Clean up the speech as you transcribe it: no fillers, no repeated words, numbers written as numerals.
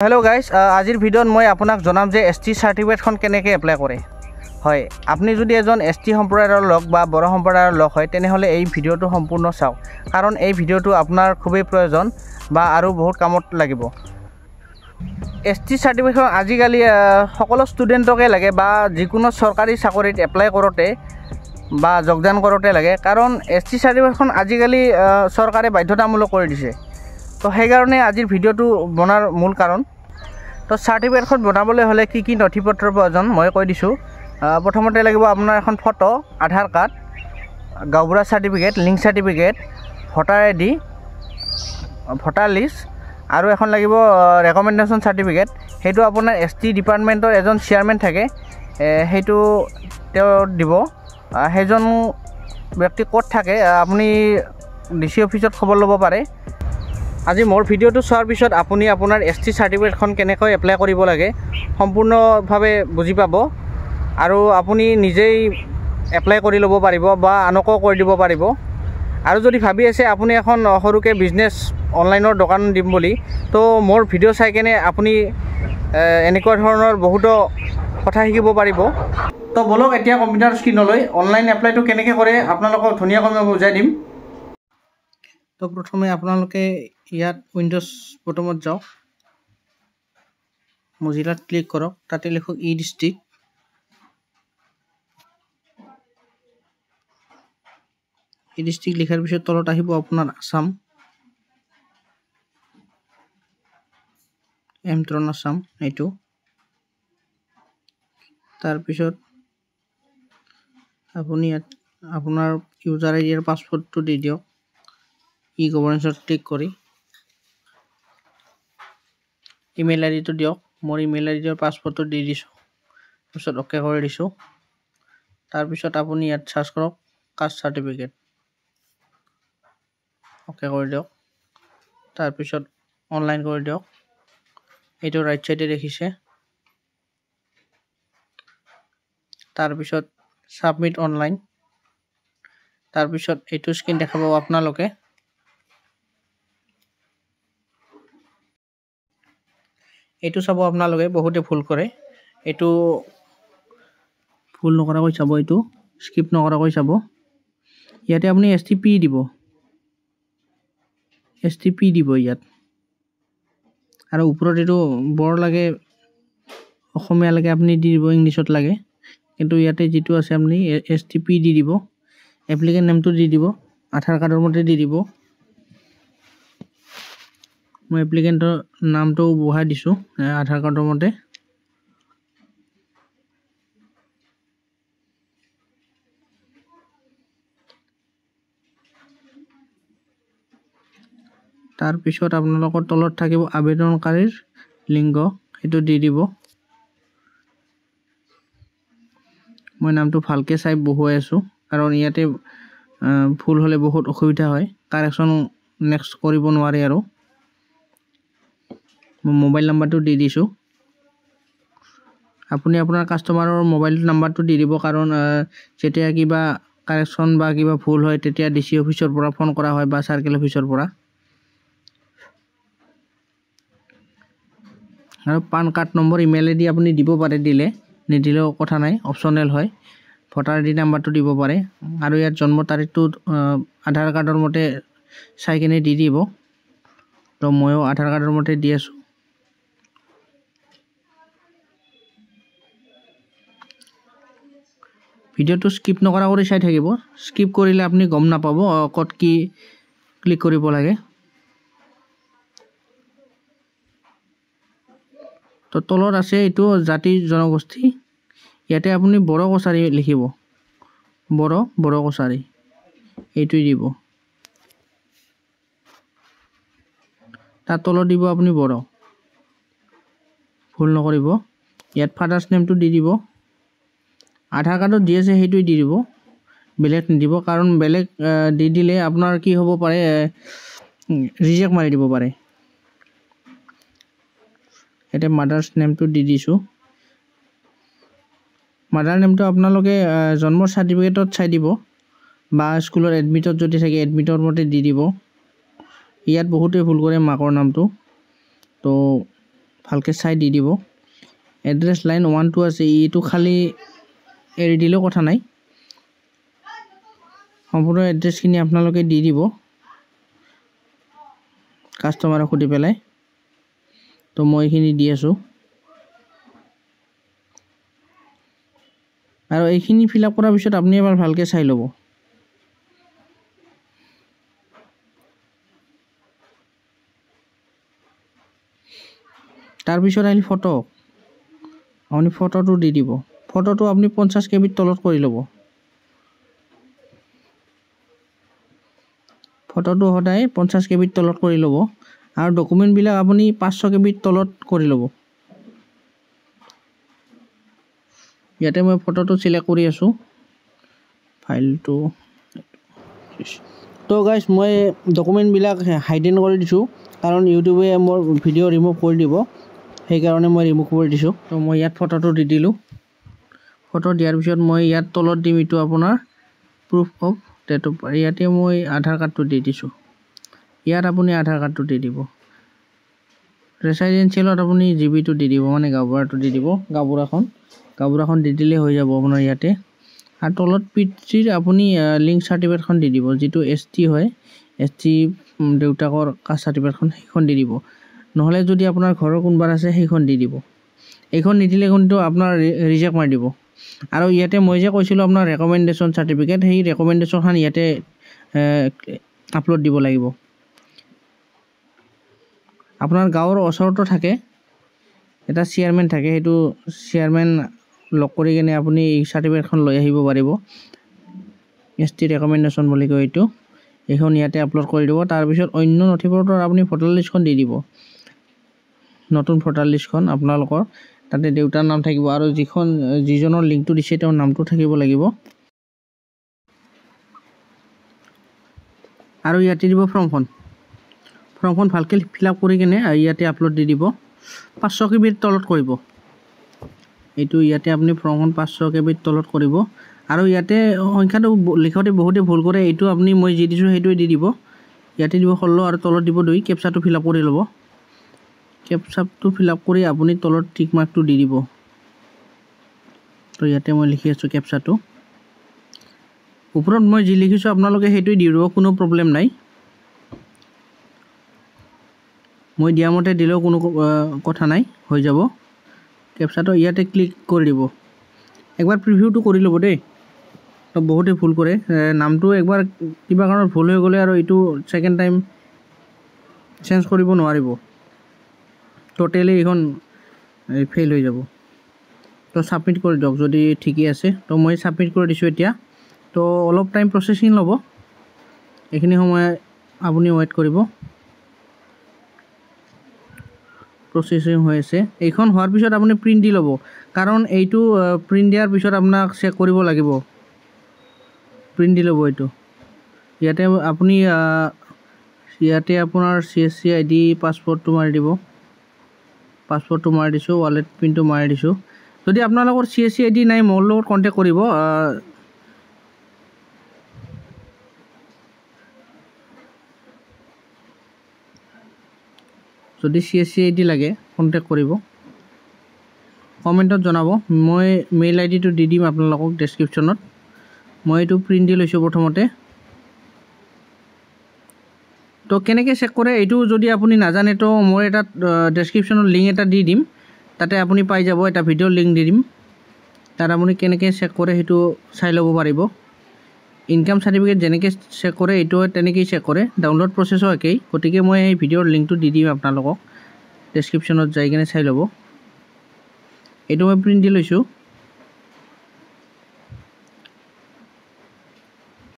hello guys आजिर भिडिओत मैं आपनाक जनाम जे ST सार्टिफिकेटखन केनेके apply करे হয় আপনি যদি এজন এসটি সম্প্রদায়ের লোক বা বড় সম্প্রদায়ের লোক হয় তেনেহলে এই ভিডিওটো সম্পূর্ণ চাওক কারণ এই ভিডিওটো আপনার খুবই প্রয়োজন বা আরো বহুত কামত লাগিব এসটি সার্টিফিকেট আজিকালি সকল স্টুডেন্টকে লাগে বা যিকোনো সরকারি চাকরিত এপ্লাই করতে বা যোগদান করতে লাগে কারণ এসটি সার্টিফিকেটখন আজিকালি সরকারে বাধ্যতামূলক করে দিছে তো সেই কারণে আজিৰ ভিডিওটো বনাৰ মূল কাৰণ তো সাৰ্টিফিকেটখন বনাবলৈ হলে কি নথিপত্ৰৰ প্ৰয়োজন মই কৈ দিছো প্ৰথমতে লাগিব আপোনাৰ এখন ফটো আধাৰ কাৰ্ড গাঁওবুঢ়া certificate link certificate voter ID voter list আৰু এখন লাগিব ৰেকমেন্ডেশন সাৰ্টিফিকেট হেতু আপোনাৰ এসটি ডিপাৰ্টমেন্টৰ এজন চেয়াৰম্যান থাকে হেতু তেওঁ দিব হেজন ব্যক্তি ক'ত থাকে আপুনি ডিসি অফিসত খবৰ ল'ব পাৰে আজি মোৰ ভিডিওটো চোৱাৰ পিছত আপুনি আপোনাৰ এসটি সাৰ্টিফিকেটখন কেনেকৈ এপ্লাই কৰিব লাগে সম্পূৰ্ণভাৱে বুজি পাব আৰু আপুনি নিজেই এপ্লাই কৰি ল'ব পাৰিব বা আনকো কৰি দিব পাৰিব আৰু যদি ভাবি আছে আপুনি এখন সৰুকে বিজনেস অনলাইনৰ দোকান দিম বুলি তো মোৰ ভিডিও চাই কেনে আপুনি এনেকুৱা ধৰণৰ বহুত কথা শিকিব পাৰিব তো বলক এতিয়া কম্পিউটাৰ স্ক্ৰীনলৈ অনলাইন এপ্লাইটো কেনেকৈ কৰে আপোনালোকক ধুনীয়াকৈ মই বুজাই দিম তো প্ৰথমে আপোনালোকে ইয়াত উইন্ডোজ বটমত যাওক মজিলাত ক্লিক কৰক তাতে লিখক ই ডিস্ট্ৰিক্ট লিখাৰ পিছত তলত আহিব আপোনাৰ আসাম এমট্ৰন আসাম এইটো তাৰ পিছত আপুনি ইয়াত আপোনাৰ ইউজাৰ আইডি আৰু পাসওয়াৰ্ডটো দি দিয়ক ই গভৰ্নেন্সত ক্লিক কৰি ইমেইল আইডিটো দিয়ক মোৰ ইমেইল আইডি আৰু পাসওয়াৰ্ডটো দি দিছো তাৰপিছত ওকে কৰি দিছো তাৰপিছত আপুনি ইয়াত সাৰ্চ কৰক কাষ্ট সাৰ্টিফিকেট ওকে কৰি দিয়ক তাৰপিছত অনলাইন কৰি দিয়ক এইটো ৰাইট সাইডে দেখিছে তাৰপিছত সাবমিট অনলাইন তাৰপিছত এইটো স্ক্ৰীন দেখাব আপোনালোকে এইটো চাব আপোনালোকে বহুতে ভুল কৰে এইটো ভুল নকৰাকৈ চাব এইটো স্কিপ নকৰাকৈ চাব ইয়াতে আপুনি এসটিপি দিব ইয়াত আৰু ওপৰত এইটো বৰ লাগে অসমীয়া লাগে আপুনি দি দিব ইংলিছত লাগে কিন্তু ইয়াতে যেটো আছে আপুনি এসটিপি দি দিব এপ্লিকেন্ট নেমটো দি দিব আধাৰ কাৰ্ডৰ মতে দি দিব মই এপ্লিকেন্টৰ নামটো বহাই দিছো আধাৰ কাৰ্ডৰ মতে তাৰ পিছত আপোনালোকৰ তলত থাকিব আবেদনকাৰীৰ লিংগ এটো দি দিব মই নামটো ভালকে চাই বহুৱাই আছো কাৰণ ইয়াতে ভুল হলে বহুত অসুবিধা হয় কাৰেকচন নেক্সট কৰিব নোৱাৰে আৰু মোবাইল নাম্বাৰটো দি দিছো আপুনি আপোনাৰ কাস্টমাৰৰ মোবাইল নাম্বাৰটো দি দিব কাৰণ যেতিয়া কিবা কাৰেকচন বা কিবা ভুল হয় তেতিয়া ডিসি অফিসৰ পৰা ফোন কৰা হয় বা সাৰ্কেল অফিসৰ পৰা আৰু PAN card number email ID আপুনি দিব পাৰে দিলে নিদিলেও কথা নাই অপচনেল হয় ভোটাৰ আইডি নাম্বাৰটো দিব পাৰে আৰু ইয়াত জন্ম তাৰিখটো আধাৰ কাৰ্ডৰ মতে চাই কেনে দি দিব তো ময়ো আধাৰ কাৰ্ডৰ মতে দি আছো ভিডিওটো স্কিপ নকৰা কৰি চাই থাকিব স্কিপ কৰিলে আপুনি গম নাপাব কত কি ক্লিক কৰিব লাগে তো তলত আছে এইটো জাতি জনগোষ্ঠী ইয়াতে আপুনি বড়ো কছাৰী লিখিব বড়ো কছাৰী এইটো দিব তাৰ তলত দিব আপুনি বড়ো ভুল নকৰিব ইয়াত ফাদাৰ্স নেমটো দি দিব আধাৰ কাৰ্ডত দি আছে হেইটো দি দিব বেলেগ নিদিব কাৰণ বেলেগ দি দিলে আপোনাৰ কি হ'ব পাৰে ৰিজেক্ট মাৰি দিব পাৰে এটা মাদাৰ্স নেমটো দি দিছো মাদাৰ নেমটো আপোনালোকে জন্ম সাৰ্টিফিকেটত চাই দিব বা স্কুলৰ এডমিটত যদি থাকে এডমিটৰ মতে দি দিব ইয়াত বহুতে ভুল কৰে মাকৰ নামটো তো ভালকৈ চাই দি দিব এড্ৰেছ লাইন 1 2 আছে এইটো খালি এৰি দিলেও কথা নাই সম্পূৰ্ণ এড্ৰেছখিনি আপোনালোকে দি দিব কাষ্টমাৰক সুধি পেলাই তো মই এইখিনি দি আছোঁ আৰু এইখিনি ফিল আপ কৰাৰ পিছত আপুনি এবাৰ ভালকৈ চাই ল'ব তাৰপিছত আহিল ফটো আপুনি ফটোটো দি দিব ফটোটো আপুনি 50 KB তলত কৰি ল'ব ফটোটো সদায় 50 KB তলত কৰি ল'ব আৰু ডকুমেণ্টবিলাক আপুনি 500 KB তলত কৰি ল'ব ইয়াতে মই ফটোটো সিলেক্ট কৰি আছোঁ ফাইলটো তো গাইজ মই ডকুমেণ্টবিলাক হাইডেন কৰি দিছোঁ কাৰণ ইউটিউবে মোৰ ভিডিঅ' ৰিমুভ কৰি দিব সেইকাৰণে মই ৰিমুভ কৰি দিছোঁ তো মই ইয়াত ফটোটো দি দিলোঁ ফটো দিয়াৰ পিছত মই ইয়াত তলত দিম এইটো আপোনাৰ proof of date of birth ইয়াতে মই আধাৰ কাৰ্ডটো দি দিছোঁ ইয়াত আপুনি আধাৰ কাৰ্ডটো দি দিব ৰেচিডেঞ্চিয়েলত আপুনি জিবিটো দি দিব মানে গাঁওবুঢ়াটো দি দিব গাঁওবুঢ়াখন দি দিলে হৈ যাব আপোনাৰ ইয়াতে আৰু তলত পিতৃৰ আপুনি লিংক চাৰ্টিফিকেটখন দি দিব যিটো ST হয় ST দেউতাকৰ কাষ্ট চাৰ্টিফিকেটখন সেইখন দি দিব নহ'লে যদি আপোনাৰ ঘৰৰ কোনোবাৰ আছে সেইখন দি দিব এইখন নিদিলে কিন্তু আপোনাৰ ৰিজেক্ট মাৰি দিব আৰু ইয়াতে মই যে কৈছিলোঁ আপোনাৰ ৰেকমেণ্ডেশ্যন চাৰ্টিফিকেট সেই ৰেকমেণ্ডেশ্যনখন ইয়াতে আপলোড দিব লাগিব আপোনাৰ গাঁৱৰ ওচৰতো থাকে এটা চেয়াৰমেন থাকে সেইটো চেয়াৰমেন লগ কৰি কিনে আপুনি এই চাৰ্টিফিকেটখন লৈ আহিব পাৰিব ST ৰেকমেণ্ডেশ্যন বুলি কয় এইটো এইখন ইয়াতে আপলোড কৰি দিব তাৰপিছত অন্য নথিপত্ৰৰ আপুনি ভোটাৰ লিষ্টখন দি দিব নতুন ভোটাৰ লিষ্টখন আপোনালোকৰ তাতে দেউতাৰ নাম থাকিব আৰু যিজনৰ লিংকটো দিছে তেওঁৰ নামটো থাকিব লাগিব আৰু ইয়াতে দিব ফৰ্মখন ভালকৈ ফিল আপ কৰি কিনে ইয়াতে আপলোড দি দিব 500 KB তলত কৰিব এইটো ইয়াতে আপুনি ফৰ্মখন 500 KB তলত কৰিব আৰু ইয়াতে সংখ্যাটো লিখোতে বহুতে ভুল কৰে এইটো আপুনি মই যি দিছোঁ সেইটোৱে দি দিব ইয়াতে দিব 16 আৰু তলত দিব 2 কেপচাটো ফিল আপ কৰি ল'ব কেপচাটো ফিল আপ কৰি আপুনি তলত টিক মাৰ্কটো দি দিব তো ইয়াতে মই লিখি আছোঁ কেপচাটো ওপৰত মই যি লিখিছোঁ আপোনালোকে সেইটোৱে দি দিব কোনো প্ৰব্লেম নাই মই দিয়া মতে দিলেও কোনো কথা নাই হৈ যাব কেপচাটো ইয়াতে ক্লিক কৰি দিব একবাৰ প্ৰিভিউটো কৰি ল'ব দেই তো বহুতে ভুল কৰে নামটো একবাৰ কিবা কাৰণত ভুল হৈ গ'লে আৰু এইটো সেকেন্ড টাইম চেঞ্জ কৰিব নোৱাৰিব টোটেলি এইখন ফেইল হৈ যাব তো সাবমিট কৰি দিয়ক যদি ঠিকই আছে তো মই সাবমিট কৰি দিছোঁ এতিয়া তো অলপ টাইম প্ৰসেসিং ল'ব এইখিনি সময় আপুনি ওয়েট কৰিব প্ৰসেসিং হৈ আছে এইখন হোৱাৰ পিছত আপুনি প্ৰিন্ট দি ল'ব কাৰণ এইটো প্ৰিন্ট দিয়াৰ পিছত আপোনাক চেক কৰিব লাগিব প্ৰিন্ট দি ল'ব এইটো ইয়াতে আপুনি ইয়াতে আপোনাৰ CSC ID পাছপৰ্টটো মাৰি দিব পাছপৰ্টটো মাৰি দিছোঁ ৱালেট পিনটো মাৰি দিছোঁ যদি আপোনালোকৰ CSC ID নাই মোৰ লগত কন্টেক্ট কৰিব যদি CSC ID লাগে কন্টেক্ট কৰিব কমেন্টত জনাব মই মেইল আইডিটো দি দিম আপোনালোকক ডেসক্ৰিপচনত মই এইটো প্ৰিন্ট দি লৈছোঁ প্ৰথমতে তো কেনেকৈ চেক কৰে এইটো যদি আপুনি নাজানে তো মই এটা ডেসক্ৰিপচনত লিংক এটা দি দিম তাতে আপুনি পাই যাব এটা ভিডিঅ' লিংক দি দিম তাত আপুনি কেনেকৈ চেক কৰে সেইটো চাই ল'ব পাৰিব ইনকাম সাৰ্টিফিকেট যেনেকৈ চেক কৰে এইটো তেনেকৈ চেক কৰে ডাউনলোড প্ৰসেসও একেই গতিকে মই এই ভিডিঅ'ৰ লিংকটো দি দিম আপোনালোকক ডেসক্ৰিপচনত যাই কিনে চাই ল'ব এইটো মই প্ৰিন্ট দি লৈছোঁ